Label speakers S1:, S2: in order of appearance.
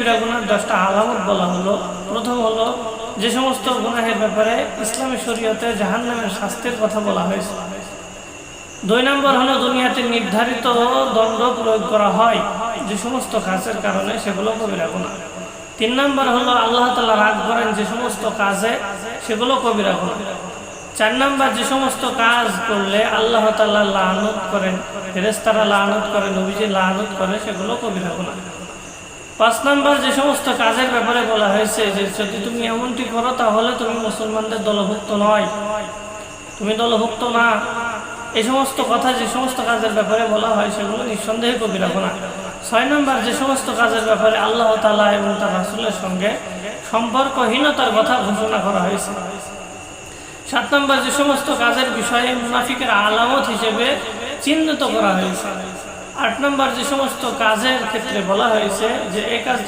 S1: কবিরা গুনার 10টা আলামত বলা হলো। প্রথম হলো যে সমস্ত গুনাহের ব্যাপারে ইসলামী শরীয়তে জাহান্নামের শাস্তির কথা বলা হয়েছে। 2 নম্বর হলো দুনিয়াতে নির্ধারিত দণ্ড প্রয়োগ করা হয় যে সমস্ত কাজের কারণে, সেগুলো কবিরা গুনাহ। 3 নম্বর হলো আল্লাহ তাআলা রাগ করেন যে সমস্ত কাজে, সেগুলো কবিরা গুনাহ। 4 নম্বর যে সমস্ত কাজ করলে আল্লাহ তাআলা লানত করেন, ফেরেশতারা লানত করে, নবীজি লানত করে, সেগুলো কবিরা গুনাহ। 5 নম্বর যে সমস্ত কাজের ব্যাপারে বলা হয়েছে যে যদি তুমি এমনটি করো তাহলে তুমি মুসলমানদের দলভুক্ত নয়, তুমি দলভুক্ত না, এই সমস্ত কথা যে সমস্ত কাজের ব্যাপারে বলা হয় সেগুলো নিঃসন্দেহে কবিরা গুনাহ। 6 নম্বর যে সমস্ত কাজের ব্যাপারে আল্লাহ তাআলা এবং তার রাসূলের সঙ্গে সম্পর্কহীনতার কথা ঘোষণা করা হয়েছে। 7 নম্বর যে সমস্ত কাজের বিষয়ে মুনাফিকের আলামত হিসেবে চিহ্নিত করা হয়েছে। 8 নম্বর যে সমস্ত কাজের ক্ষেত্রে বলা হয়েছে যে এই কাজটা